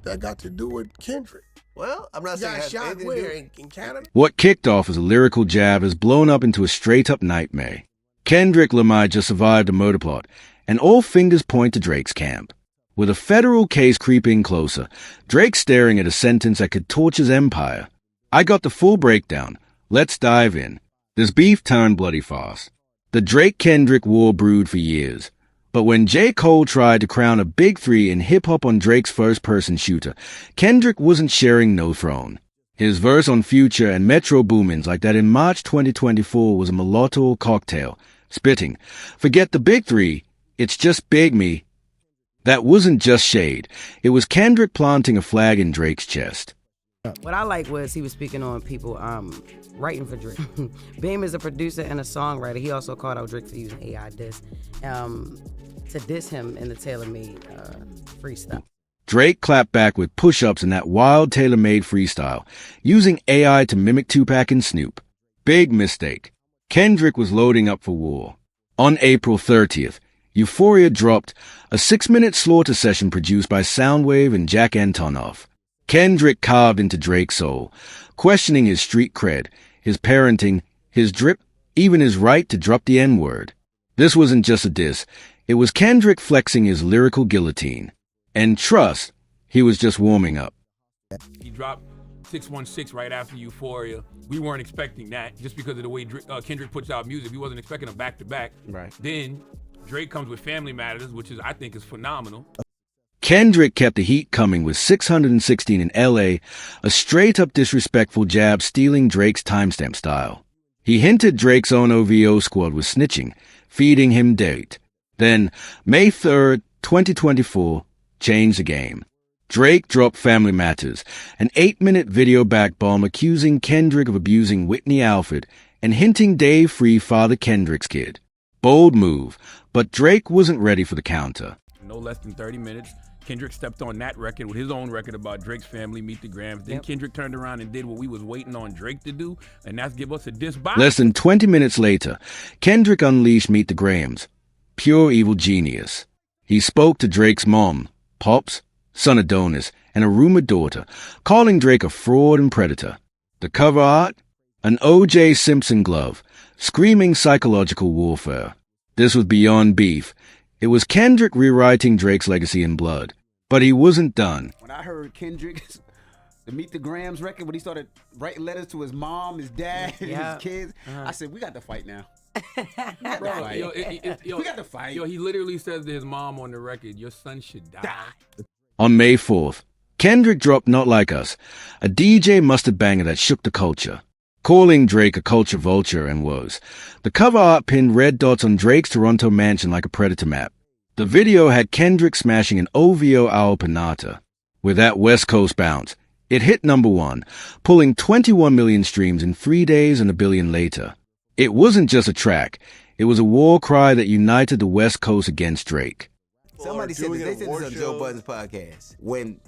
what that got to do with Kendrick? Well, I'm not saying got it has shot anything to where do- in Canada? What kicked off as a lyrical jab has blown up into a straight-up nightmare. Kendrick Lamar just survived a murder plot, and all fingers point to Drake's camp. With a federal case creeping closer, Drake's staring at a sentence that could torch his empire. I got the full breakdown. Let's dive in. This beef turned bloody fast. The Drake-Kendrick war brewed for years. But when J. Cole tried to crown a big three in hip-hop on Drake's first-person shooter, Kendrick wasn't sharing no throne. His verse on Future and Metro Boomin's like that in March 2024 was a mulatto cocktail, spitting, "Forget the big three, it's just Big Me." That wasn't just shade. It was Kendrick planting a flag in Drake's chest. What I like was he was speaking on people writing for Drake. Beam is a producer and a songwriter. He also called out Drake for using AI diss to diss him in the tailor-made freestyle. Drake clapped back with push-ups in that wild tailor-made freestyle, using AI to mimic Tupac and Snoop. Big mistake. Kendrick was loading up for war. On April 30th, Euphoria dropped, a 6-minute slaughter session produced by Soundwave and Jack Antonoff. Kendrick carved into Drake's soul, questioning his street cred, his parenting, his drip, even his right to drop the N-word. This wasn't just a diss, it was Kendrick flexing his lyrical guillotine. And trust, he was just warming up. He dropped 616 right after Euphoria. We weren't expecting that just because of the way Kendrick puts out music. We wasn't expecting them back-to-back. Right. Then Drake comes with Family Matters, which I think is phenomenal. Kendrick kept the heat coming with 616 in L.A., a straight-up disrespectful jab stealing Drake's timestamp style. He hinted Drake's own OVO squad was snitching, feeding him date. Then, May 3rd, 2024, changed the game. Drake dropped Family Matters, an 8-minute video back bomb accusing Kendrick of abusing Whitney Alford and hinting Dave free Father Kendrick's kid. Bold move, but Drake wasn't ready for the counter. No less than 30 minutes, Kendrick stepped on that record with his own record about Drake's family, Meet the Grams. Then Kendrick turned around and did what we was waiting on Drake to do, and that's give us a diss box. Less than 20 minutes later, Kendrick unleashed Meet the Grams. Pure evil genius. He spoke to Drake's mom, Pops, son Adonis, and a rumored daughter, calling Drake a fraud and predator. The cover art? An O.J. Simpson glove, screaming psychological warfare. This was beyond beef. It was Kendrick rewriting Drake's legacy in blood. But he wasn't done. When I heard Kendrick's the Meet the Grams record, when he started writing letters to his mom, his dad, and his kids, I said, we got to fight now. We got to fight. Yo, he literally says to his mom on the record, your son should die. On May 4th, Kendrick dropped Not Like Us, a DJ mustard banger that shook the culture, calling Drake a culture vulture and woes. The cover art pinned red dots on Drake's Toronto mansion like a predator map. The video had Kendrick smashing an OVO Al Panata. With that West Coast bounce, it hit #1, pulling 21 million streams in 3 days and a billion later. It wasn't just a track, it was a war cry that united the West Coast against Drake. Somebody said this, they said this on Joe Budden's podcast. When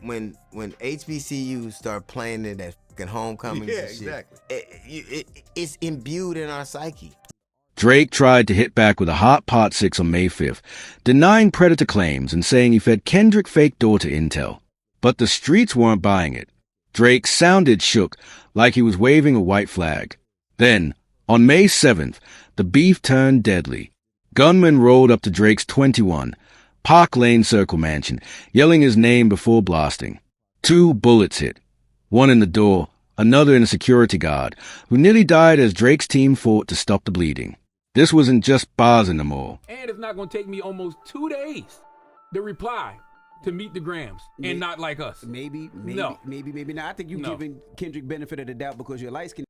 HBCUs start playing it at fucking homecomings and shit, exactly. It's imbued in our psyche. Drake tried to hit back with a hot Part 6 on May 5th, denying predator claims and saying he fed Kendrick fake daughter intel. But the streets weren't buying it. Drake sounded shook, like he was waving a white flag. Then, on May 7th, the beef turned deadly. Gunmen rolled up to Drake's 21, Park Lane Circle mansion, yelling his name before blasting. 2 bullets hit, one in the door, another in a security guard, who nearly died as Drake's team fought to stop the bleeding. This wasn't just bars in the mall. And it's not going to take me almost 2 days to reply to Meet the Grams and Not Like Us. Maybe not. I think you're giving Kendrick benefit of the doubt because you're light-skinned.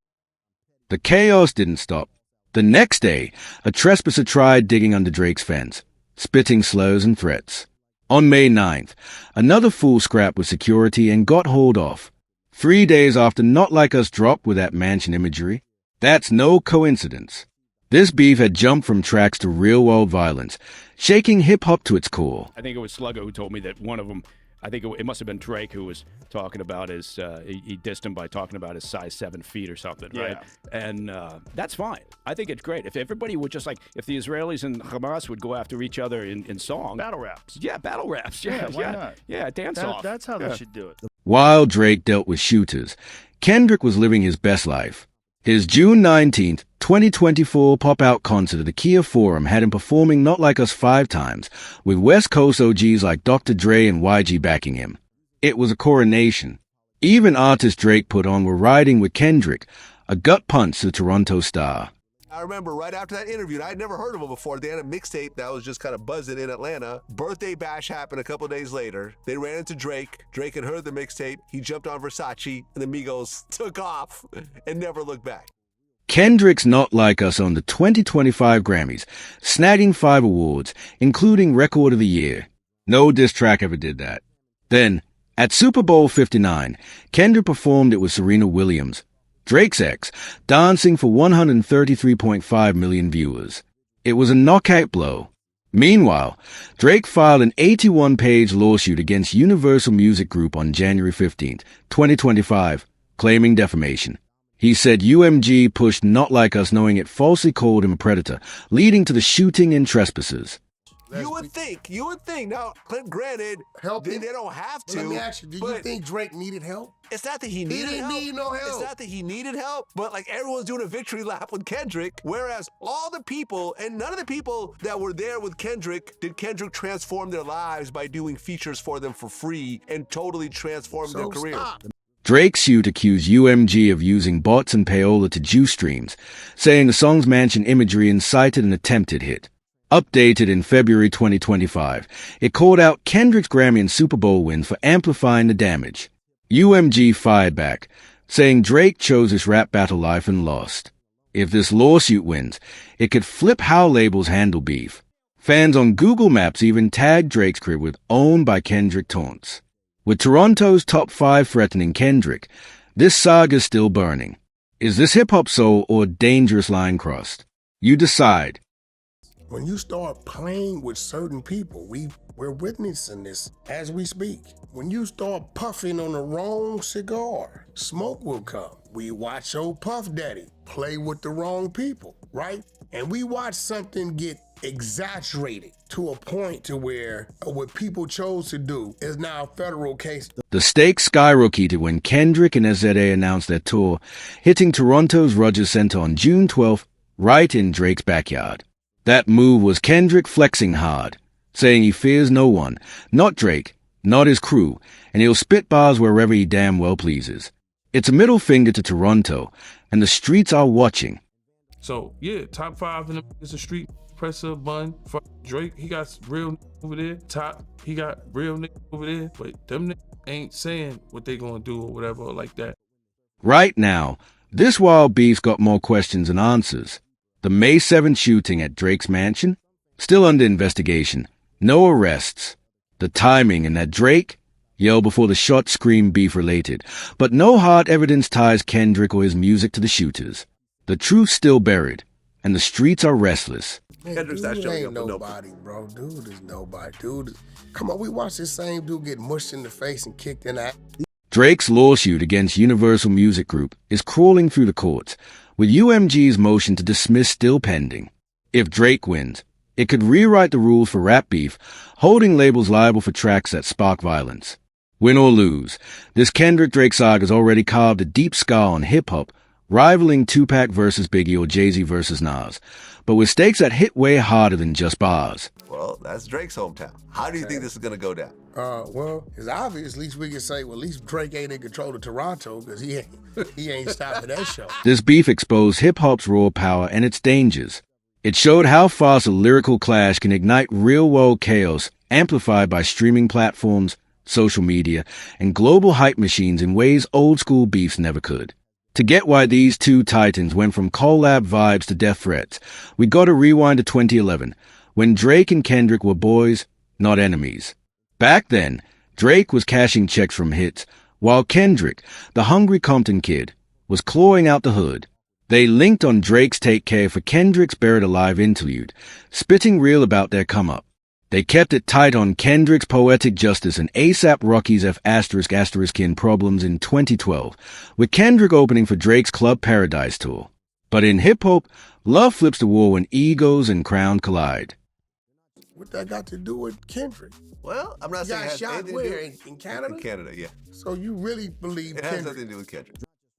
The chaos didn't stop. The next day, a trespasser tried digging under Drake's fence, spitting slurs and threats. On May 9th, another fool scrapped with security and got hauled off. 3 days after Not Like Us dropped with that mansion imagery. That's no coincidence. This beef had jumped from tracks to real-world violence, shaking hip-hop to its core. I think it was Sluggo who told me that one of them I think it must have been Drake who was talking about his, he dissed him by talking about his size 7 feet or something, right? And that's fine. I think it's great. If everybody would just if the Israelis and Hamas would go after each other in song. Battle raps. Yeah, battle raps. Yeah, why not? Yeah, dance off. That's how they should do it. While Drake dealt with shooters, Kendrick was living his best life. His June 19th, 2024 pop-out concert at the Kia Forum had him performing Not Like Us 5 times, with West Coast OGs like Dr. Dre and YG backing him. It was a coronation. Even artists Drake put on were riding with Kendrick, a gut punch to the Toronto star. I remember right after that interview, and I'd never heard of him before. They had a mixtape that was just kind of buzzing in Atlanta. Birthday bash happened a couple days later. They ran into Drake. Drake had heard the mixtape. He jumped on Versace, and the Migos took off and never looked back. Kendrick's Not Like Us on the 2025 Grammys, snagging 5 awards, including Record of the Year. No diss track ever did that. Then, at Super Bowl 59, Kendrick performed it with Serena Williams, Drake's ex, dancing for 133.5 million viewers. It was a knockout blow. Meanwhile, Drake filed an 81-page lawsuit against Universal Music Group on January 15, 2025, claiming defamation. He said UMG pushed Not Like Us knowing it falsely called him a predator, leading to the shooting and trespasses. You would think. Now, granted, they don't have to. Let me ask you, do you think Drake needed help? It's not that he needed help. He didn't need no help. It's not that he needed help, but everyone's doing a victory lap with Kendrick, whereas all the people, and none of the people that were there with Kendrick, did Kendrick transform their lives by doing features for them for free and totally transform their career. Stop. Drake's suit accused UMG of using bots and payola to juice streams, saying the song's mentioned imagery incited an attempted hit. Updated in February 2025, it called out Kendrick's Grammy and Super Bowl win for amplifying the damage. UMG fired back, saying Drake chose his rap battle life and lost. If this lawsuit wins, it could flip how labels handle beef. Fans on Google Maps even tagged Drake's crib with "Owned by Kendrick" taunts. With Toronto's top 5 threatening Kendrick, this saga's still burning. Is this hip-hop soul or dangerous line crossed? You decide. When you start playing with certain people, we're witnessing this as we speak. When you start puffing on the wrong cigar, smoke will come. We watch old Puff Daddy play with the wrong people, right? And we watch something get exaggerated to a point to where what people chose to do is now a federal case. The stakes skyrocketed when Kendrick and SZA announced their tour, hitting Toronto's Rogers Centre on June 12th, right in Drake's backyard. That move was Kendrick flexing hard, saying he fears no one, not Drake, not his crew, and he'll spit bars wherever he damn well pleases. It's a middle finger to Toronto, and the streets are watching. So, yeah, top 5 in the street presser, Bun, fuck Drake, he got real over there. Top, he got real over there, but them ain't saying what they gonna do or whatever like that. Right now, this wild beef's got more questions than answers. The May 7th shooting at Drake's mansion? Still under investigation. No arrests. The timing and that Drake? Yell before the shot scream beef related. But no hard evidence ties Kendrick or his music to the shooters. The truth's still buried, and the streets are restless. Man, Kendrick's not showing up with nobody, bro. Dude is nobody. Dude, come on, we watched this same dude get mushed in the face and kicked in the ass. Drake's lawsuit against Universal Music Group is crawling through the courts, with UMG's motion to dismiss still pending. If Drake wins, it could rewrite the rules for rap beef, holding labels liable for tracks that spark violence. Win or lose, this Kendrick-Drake saga's already carved a deep scar on hip-hop, rivaling Tupac versus Biggie or Jay-Z versus Nas, but with stakes that hit way harder than just bars. Well, that's Drake's hometown. How do you think this is going to go down? Well, it's obvious. At least we can say, well, at least Drake ain't in control of Toronto because he ain't stopping that show. This beef exposed hip-hop's raw power and its dangers. It showed how fast a lyrical clash can ignite real-world chaos, amplified by streaming platforms, social media, and global hype machines in ways old-school beefs never could. To get why these two titans went from collab vibes to death threats, we gotta rewind to 2011, when Drake and Kendrick were boys, not enemies. Back then, Drake was cashing checks from hits, while Kendrick, the hungry Compton kid, was clawing out the hood. They linked on Drake's Take Care for Kendrick's Buried Alive interlude, spitting real about their come-up. They kept it tight on Kendrick's Poetic Justice and A$AP Rocky's F*****kin Problems in 2012, with Kendrick opening for Drake's Club Paradise tour. But in hip-hop, love flips the war when egos and crown collide. What that got to do with Kendrick? Well, I'm not saying it has shot anything where? to do In Canada? In Canada, yeah. So you really believe it has nothing to do with Kendrick.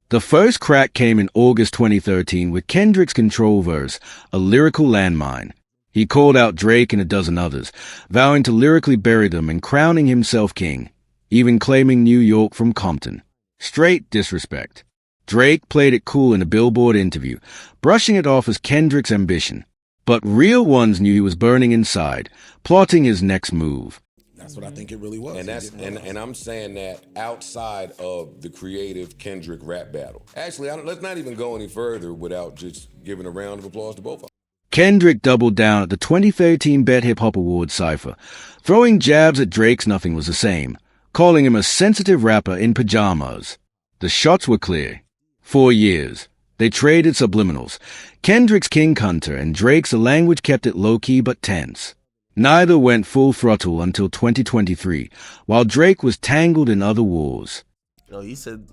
The first crack came in August 2013 with Kendrick's Control verse, a lyrical landmine. He called out Drake and a dozen others, vowing to lyrically bury them and crowning himself king, even claiming New York from Compton. Straight disrespect. Drake played it cool in a Billboard interview, brushing it off as Kendrick's ambition. But real ones knew he was burning inside, plotting his next move. That's what I think it really was. And I'm saying that outside of the creative Kendrick rap battle. Actually, let's not even go any further without just giving a round of applause to both of them. Kendrick doubled down at the 2013 Bet Hip Hop Awards cypher, throwing jabs at Drake's Nothing Was the Same, calling him a sensitive rapper in pajamas. The shots were clear. 4 years. They traded subliminals. Kendrick's King Hunter and Drake's The Language kept it low-key but tense. Neither went full throttle until 2023, while Drake was tangled in other wars. You know, he said,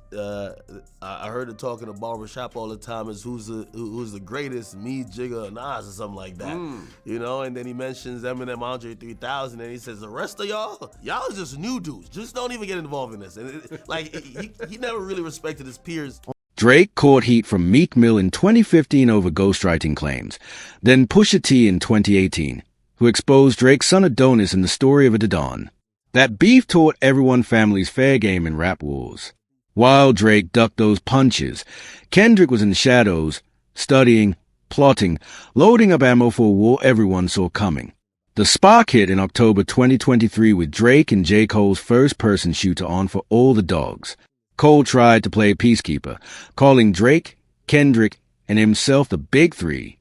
I heard it talking to barbershop all the time is who's the greatest, me, Jigga, or Nas, or something like that. You know, and then he mentions Eminem, Andre 3000, and he says, the rest of y'all is just new dudes. Just don't even get involved in this. And he never really respected his peers. Drake caught heat from Meek Mill in 2015 over ghostwriting claims, then Pusha T in 2018, who exposed Drake's son Adonis in The Story of a Dawn. That beef taught everyone families fair game in rap wars. While Drake ducked those punches, Kendrick was in the shadows, studying, plotting, loading up ammo for a war everyone saw coming. The spark hit in October 2023 with Drake and J. Cole's first-person shooter on For All the Dogs. Cole tried to play peacekeeper, calling Drake, Kendrick, and himself the Big Three.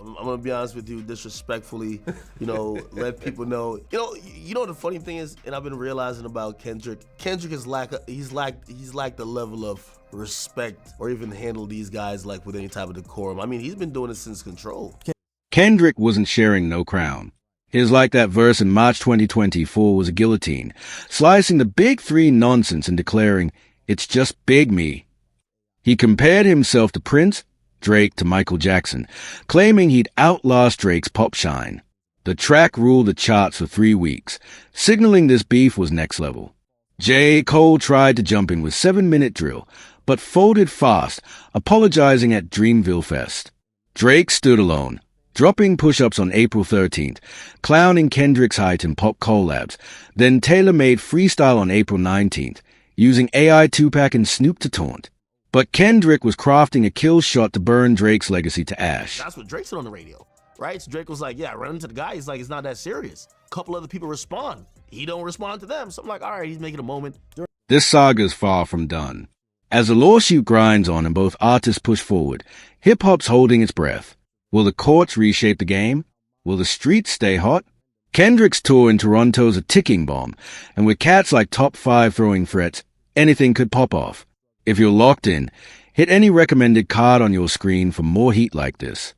I'm gonna be honest with you, disrespectfully, let people know. You know the funny thing is, and I've been realizing about Kendrick. Kendrick is he's like the level of respect or even handle these guys like with any type of decorum. I mean, he's been doing it since Control. Kendrick wasn't sharing no crown. His like that verse in March 2024 was a guillotine, slicing the Big Three nonsense and declaring, "It's just Big Me." He compared himself to Prince, Drake to Michael Jackson, claiming he'd outlast Drake's pop shine. The track ruled the charts for 3 weeks, signaling this beef was next level. J. Cole tried to jump in with 7-Minute Drill, but folded fast, apologizing at Dreamville Fest. Drake stood alone, dropping push-ups on April 13th, clowning Kendrick's height in pop collabs, then tailor-made freestyle on April 19th, using AI Tupac and Snoop to taunt. But Kendrick was crafting a kill shot to burn Drake's legacy to ash. That's what Drake said on the radio, right? So Drake was like, yeah, run into the guy. He's like, it's not that serious. A couple other people respond. He don't respond to them. So I'm like, all right, he's making a moment. This saga's far from done. As the lawsuit grinds on and both artists push forward, hip-hop's holding its breath. Will the courts reshape the game? Will the streets stay hot? Kendrick's tour in Toronto's a ticking bomb, and with cats like Top 5 throwing threats, anything could pop off. If you're locked in, hit any recommended card on your screen for more heat like this.